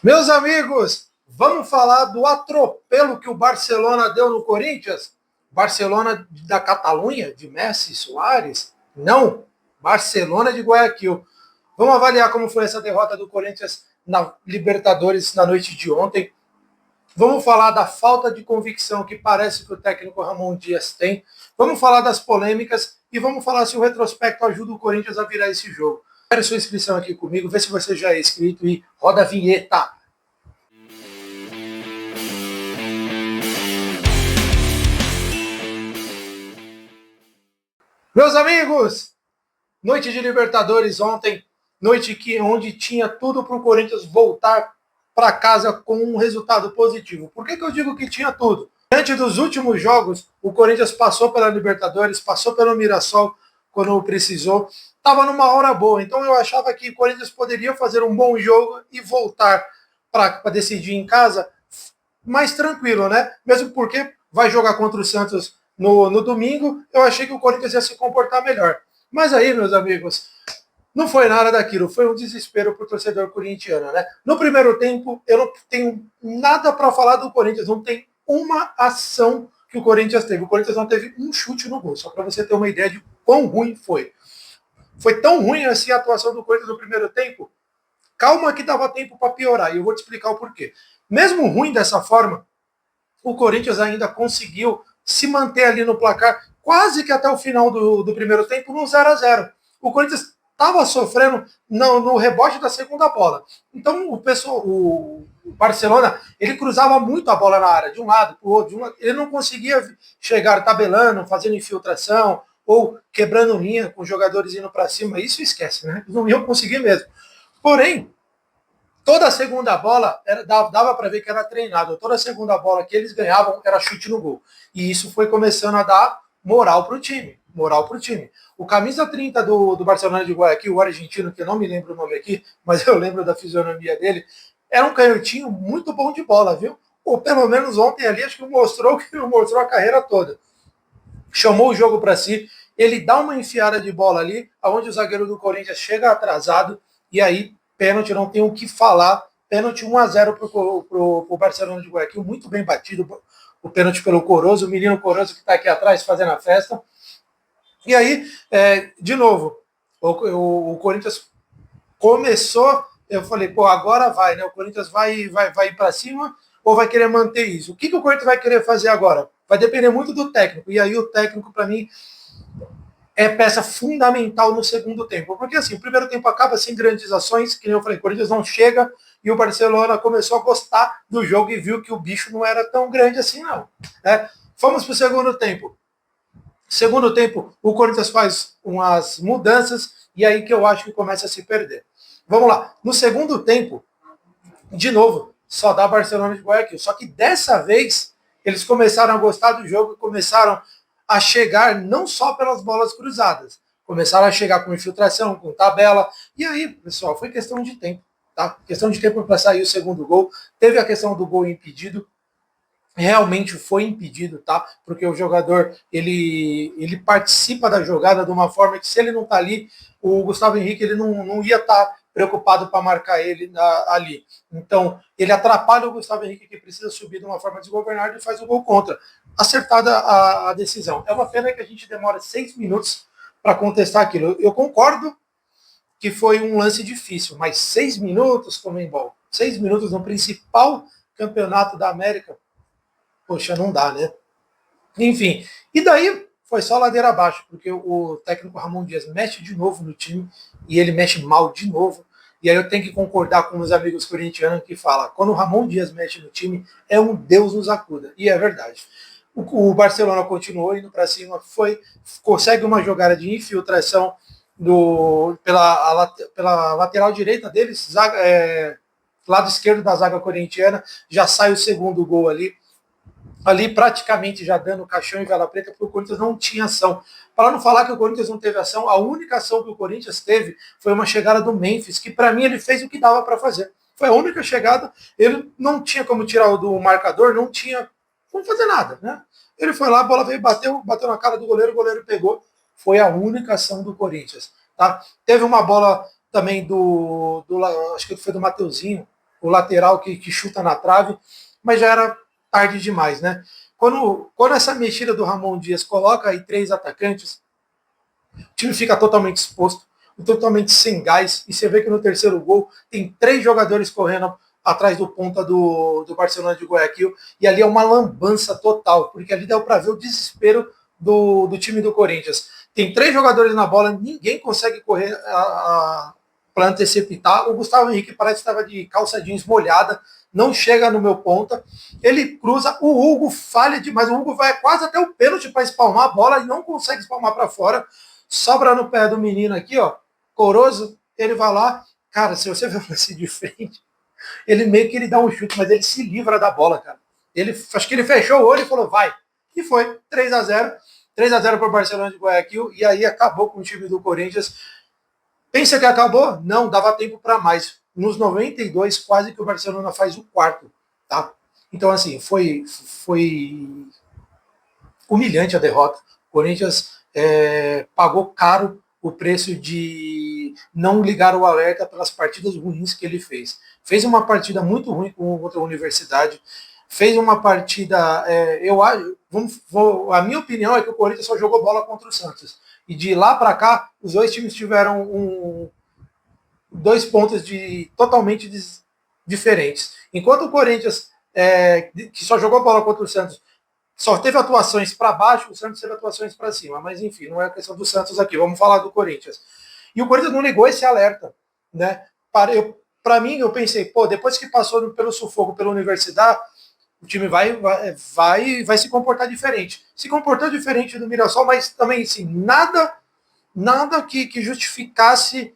Meus amigos, vamos falar do atropelo que o Barcelona deu no Corinthians? Barcelona da Catalunha, de Messi e Soares? Não, Barcelona de Guayaquil. Vamos avaliar como foi essa derrota do Corinthians na Libertadores na noite de ontem. Vamos falar da falta de convicção que parece que o técnico Ramon Dias tem. Vamos falar das polêmicas e vamos falar se o retrospecto ajuda o Corinthians a virar esse jogo. Quero sua inscrição aqui comigo, vê se você já é inscrito e roda a vinheta. Meus amigos, noite de Libertadores ontem, noite onde tinha tudo para o Corinthians voltar para casa com um resultado positivo. Por que eu digo que tinha tudo? Diante dos últimos jogos, o Corinthians passou pela Libertadores, passou pelo Mirassol quando precisou, estava numa hora boa. Então eu achava que o Corinthians poderia fazer um bom jogo e voltar para decidir em casa mais tranquilo, né? Mesmo porque vai jogar contra o Santos no domingo, eu achei que o Corinthians ia se comportar melhor. Mas aí, meus amigos, não foi nada daquilo, foi um desespero para o torcedor corintiano, né? No primeiro tempo, eu não tenho nada para falar do Corinthians, não tem uma ação que o Corinthians teve. O Corinthians não teve um chute no gol, só para você ter uma ideia de quão ruim foi. Foi tão ruim assim a atuação do Corinthians no primeiro tempo. Calma que dava tempo para piorar, e eu vou te explicar o porquê. Mesmo ruim dessa forma, o Corinthians ainda conseguiu se manter ali no placar quase que até o final do primeiro tempo no 0-0. O Corinthians estava sofrendo no rebote da segunda bola. Então o Barcelona ele cruzava muito a bola na área, de um lado para o outro. Ele não conseguia chegar tabelando, fazendo infiltração ou quebrando linha com jogadores indo para cima. Isso esquece, né? Não iam conseguir mesmo. Porém, toda a segunda bola dava para ver que era treinado. Toda a segunda bola que eles ganhavam era chute no gol. E isso foi começando a dar moral para o time. Moral para o time. O camisa 30 do Barcelona de Guayaquil, o argentino, que eu não me lembro o nome aqui, mas eu lembro da fisionomia dele, era um canhotinho muito bom de bola, viu? Ou pelo menos ontem ali, acho que mostrou a carreira toda. Chamou o jogo para si, ele dá uma enfiada de bola ali, aonde o zagueiro do Corinthians chega atrasado, e aí pênalti, não tem o que falar, pênalti 1-0 para o Barcelona de Guayaquil, muito bem batido o pênalti pelo Corozo, o menino Corozo que está aqui atrás fazendo a festa. E aí, de novo, o Corinthians começou, eu falei, pô, agora vai, né? O Corinthians vai ir para cima ou vai querer manter isso? O que o Corinthians vai querer fazer agora? Vai depender muito do técnico. E aí o técnico, para mim, é peça fundamental no segundo tempo. Porque assim, o primeiro tempo acaba sem grandes ações, que nem eu falei, o Corinthians não chega e o Barcelona começou a gostar do jogo e viu que o bicho não era tão grande assim, não. Vamos para o segundo tempo. Segundo tempo, o Corinthians faz umas mudanças e aí que eu acho que começa a se perder. Vamos lá. No segundo tempo, de novo, só dá Barcelona de Guayaquil. Só que dessa vez, eles começaram a gostar do jogo e começaram a chegar não só pelas bolas cruzadas, começaram a chegar com infiltração, com tabela. E aí, pessoal, foi questão de tempo. Tá? Questão de tempo para sair o segundo gol. Teve a questão do gol impedido, realmente foi impedido, tá? Porque o jogador ele participa da jogada de uma forma que se ele não tá ali, o Gustavo Henrique ele não ia estar preocupado para marcar ele ali. Então ele atrapalha o Gustavo Henrique que precisa subir de uma forma desgovernada e faz o gol contra. Acertada a decisão. É uma pena que a gente demora 6 minutos para contestar aquilo. Eu concordo que foi um lance difícil, mas 6 minutos, Comembol, 6 minutos no principal campeonato da América, poxa, não dá, né? Enfim, e daí foi só ladeira abaixo, porque o técnico Ramon Dias mexe de novo no time e ele mexe mal de novo. E aí eu tenho que concordar com os amigos corintianos que falam, quando o Ramon Dias mexe no time, é um Deus nos acuda. E é verdade. O Barcelona continuou indo para cima, consegue uma jogada de infiltração pela lateral direita deles, lado esquerdo da zaga corintiana, já sai o segundo gol ali praticamente já dando caixão e vela preta, porque o Corinthians não tinha ação. Para não falar que o Corinthians não teve ação, a única ação que o Corinthians teve foi uma chegada do Memphis, que para mim ele fez o que dava para fazer. Foi a única chegada, ele não tinha como tirar do marcador, não tinha como fazer nada, né? Ele foi lá, a bola veio, bateu na cara do goleiro, o goleiro pegou. Foi a única ação do Corinthians. Tá? Teve uma bola também acho que foi do Mateuzinho, o lateral que chuta na trave, mas já era tarde demais, né? Quando essa mexida do Ramon Dias coloca aí 3 atacantes, o time fica totalmente exposto, totalmente sem gás, e você vê que no terceiro gol tem 3 jogadores correndo atrás do ponta do Barcelona de Guayaquil, e ali é uma lambança total, porque ali deu para ver o desespero do time do Corinthians. Tem 3 jogadores na bola, ninguém consegue correr para antecipar. O Gustavo Henrique parece que estava de calça jeans molhada, não chega no meu ponta. Ele cruza, o Hugo falha demais, o Hugo vai quase até o pênalti para espalmar a bola e não consegue espalmar para fora. Sobra no pé do menino aqui, ó, Corozo, ele vai lá, cara, se você ver assim de frente, ele meio que ele dá um chute, mas ele se livra da bola, cara. Acho que ele fechou o olho e falou, vai. E foi, 3-0. 3-0 para o Barcelona de Guayaquil, e aí acabou com o time do Corinthians. Pensa que acabou? Não, dava tempo para mais. Nos 92, quase que o Barcelona faz o quarto, tá? Então, assim, foi humilhante a derrota. O Corinthians pagou caro o preço de não ligar o alerta pelas partidas ruins que ele fez. Fez uma partida muito ruim com outra universidade, fez uma partida, a minha opinião é que o Corinthians só jogou bola contra o Santos. E de lá para cá, os dois times tiveram 2 pontos totalmente diferentes. Enquanto o Corinthians, que só jogou bola contra o Santos, só teve atuações para baixo, o Santos teve atuações para cima. Mas enfim, não é a questão do Santos aqui, vamos falar do Corinthians. E o Corinthians não ligou esse alerta, né? Para mim, eu pensei, pô, depois que passou pelo sufoco pela Universidade, o time vai se comportar diferente. Se comportou diferente do Mirassol, mas também, assim, nada que justificasse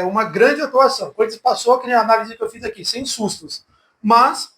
uma grande atuação. O Corinthians passou, que nem a análise que eu fiz aqui, sem sustos. Mas,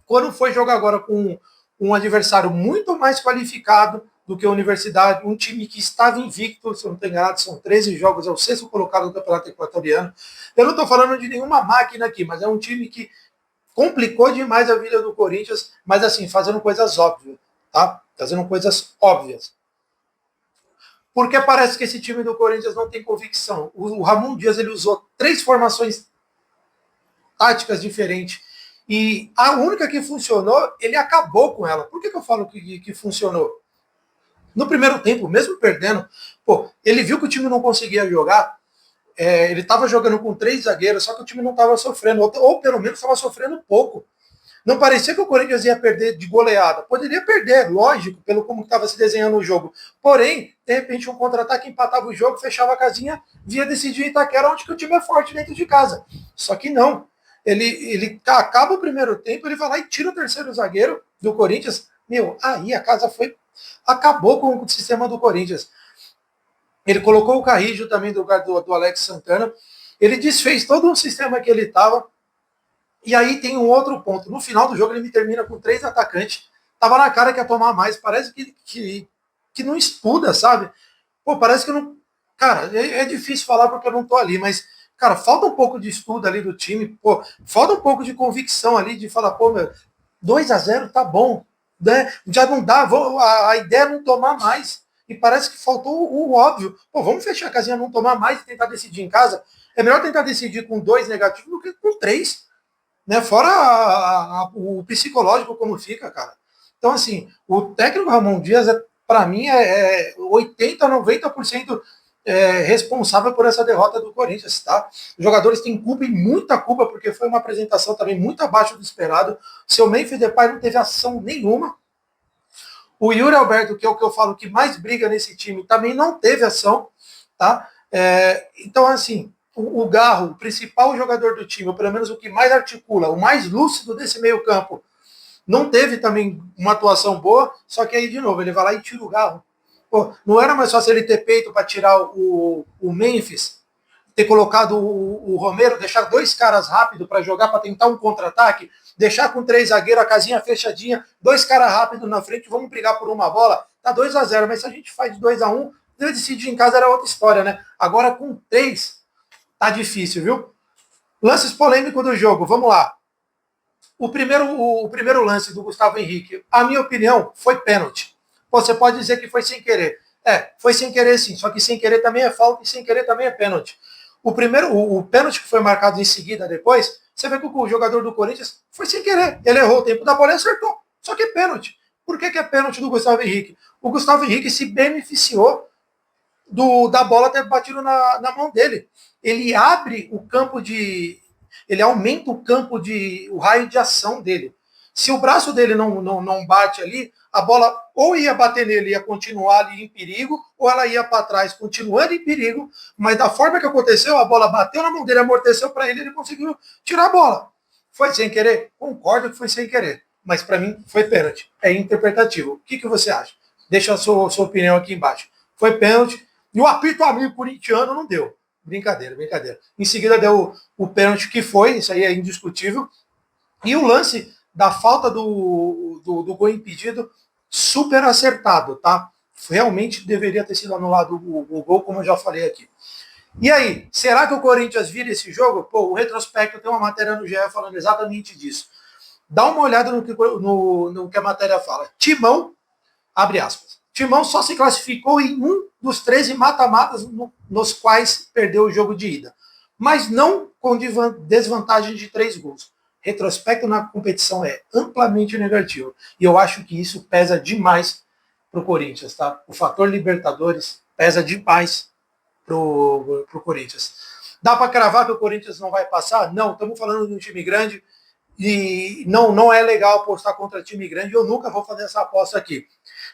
quando foi jogar agora com um adversário muito mais qualificado do que a Universidade, um time que estava invicto, se eu não estou enganado, são 13 jogos, é o 6º colocado no Campeonato Equatoriano. Eu não estou falando de nenhuma máquina aqui, mas é um time que complicou demais a vida do Corinthians, mas assim, fazendo coisas óbvias, tá? Fazendo coisas óbvias. Porque parece que esse time do Corinthians não tem convicção. O Ramon Dias ele usou 3 formações táticas diferentes. E a única que funcionou, ele acabou com ela. Por que eu falo que funcionou? No primeiro tempo, mesmo perdendo, pô, ele viu que o time não conseguia jogar, ele estava jogando com 3 zagueiros, só que o time não estava sofrendo, ou pelo menos estava sofrendo pouco. Não parecia que o Corinthians ia perder de goleada. Poderia perder, lógico, pelo como estava se desenhando o jogo. Porém, de repente, um contra-ataque empatava o jogo, fechava a casinha, via decidir Itaquera, onde que o time é forte dentro de casa. Só que não. Ele acaba o primeiro tempo, ele vai lá e tira o terceiro zagueiro do Corinthians. Meu, aí a casa acabou com o sistema do Corinthians. Ele colocou o Carrillo também do lugar do Alex Santana. Ele desfez todo o sistema que ele estava. E aí tem um outro ponto. No final do jogo ele me termina com 3 atacantes. Tava na cara que ia tomar mais. Parece que não estuda, sabe? Pô, parece que não... Cara, é difícil falar porque eu não tô ali, mas, cara, falta um pouco de estudo ali do time. Pô, falta um pouco de convicção ali de falar, pô, meu, 2-0 tá bom. Né? Já não dá, a ideia é não tomar mais. E parece que faltou o óbvio. Pô, vamos fechar a casinha, não tomar mais e tentar decidir em casa. É melhor tentar decidir com 2 negativos do que com 3. Né? Fora o psicológico como fica, cara. Então, assim, o técnico Ramon Dias, para mim, 80%, 90% responsável por essa derrota do Corinthians, tá? Os jogadores têm culpa e muita culpa, porque foi uma apresentação também muito abaixo do esperado. Seu Memphis Depay não teve ação nenhuma. O Yuri Alberto, que é o que eu falo que mais briga nesse time, também não teve ação, tá? Então, assim, o Garro, o principal jogador do time, ou pelo menos o que mais articula, o mais lúcido desse meio campo, não teve também uma atuação boa, só que aí, de novo, ele vai lá e tira o Garro. Pô, não era mais fácil ele ter peito para tirar o Memphis, ter colocado o Romero, deixar 2 caras rápidos para jogar, para tentar um contra-ataque, deixar com 3 zagueiros, a casinha fechadinha, 2 caras rápidos na frente, vamos brigar por uma bola, tá 2-0, mas se a gente faz de 2-1, decidir em casa era outra história, né? Agora com 3, tá difícil, viu? Lances polêmicos do jogo, vamos lá. O primeiro lance do Gustavo Henrique, a minha opinião, foi pênalti. Você pode dizer que foi sem querer. Foi sem querer sim, só que sem querer também é falta e sem querer também é pênalti. O pênalti que foi marcado em seguida depois, Você vê que o jogador do Corinthians foi sem querer. Ele errou o tempo da bola e acertou. Só que é pênalti. Por que é pênalti do Gustavo Henrique? O Gustavo Henrique se beneficiou da bola ter batido na mão dele. Ele abre o campo de. Ele aumenta o raio de ação dele. Se o braço dele não bate ali, a bola ou ia bater nele, ia continuar ali em perigo, ou ela ia para trás, continuando em perigo, mas da forma que aconteceu, a bola bateu na mão dele, amorteceu para ele, ele conseguiu tirar a bola. Foi sem querer? Concordo que foi sem querer, mas para mim foi pênalti. É interpretativo. O que você acha? Deixa a sua opinião aqui embaixo. Foi pênalti, e o apito amigo corintiano não deu. Brincadeira. Em seguida deu o pênalti que foi, isso aí é indiscutível, e o lance da falta do gol impedido, super acertado, tá? Realmente deveria ter sido anulado o gol, como eu já falei aqui. E aí, será que o Corinthians vira esse jogo? Pô, o retrospecto tem uma matéria no GE falando exatamente disso. Dá uma olhada no que a matéria fala. Timão, abre aspas, Timão só se classificou em um dos 13 mata-matas nos quais perdeu o jogo de ida, mas não com desvantagem de 3 gols. Retrospecto na competição é amplamente negativo. E eu acho que isso pesa demais para o Corinthians, tá? O fator Libertadores pesa demais para o Corinthians. Dá para cravar que o Corinthians não vai passar? Não, estamos falando de um time grande e não é legal apostar contra time grande. Eu nunca vou fazer essa aposta aqui.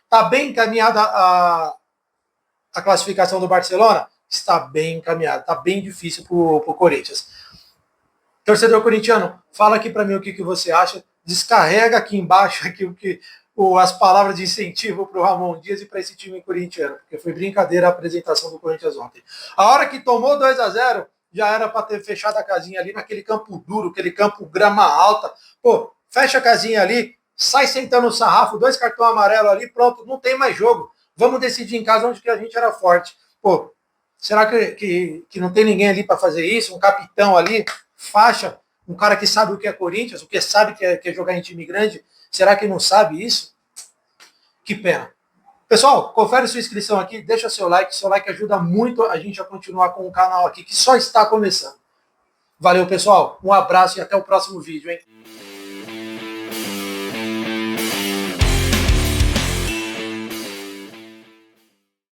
Está bem encaminhada a classificação do Barcelona? Está bem encaminhada, está bem difícil para o Corinthians. Torcedor corintiano, fala aqui para mim o que você acha. Descarrega aqui embaixo as palavras de incentivo para o Ramon Dias e para esse time corintiano, porque foi brincadeira a apresentação do Corinthians ontem. A hora que tomou 2-0, já era para ter fechado a casinha ali naquele campo duro, aquele campo grama alta. Pô, fecha a casinha ali, sai sentando o sarrafo, 2 cartões amarelos ali, pronto, não tem mais jogo. Vamos decidir em casa onde que a gente era forte. Pô, será que não tem ninguém ali para fazer isso? Um capitão ali, faixa, um cara que sabe o que é Corinthians, o que sabe que é jogar em time grande, será que não sabe isso? Que pena. Pessoal, confere sua inscrição aqui, deixa seu like ajuda muito a gente a continuar com o canal aqui, que só está começando. Valeu, pessoal, um abraço e até o próximo vídeo, hein?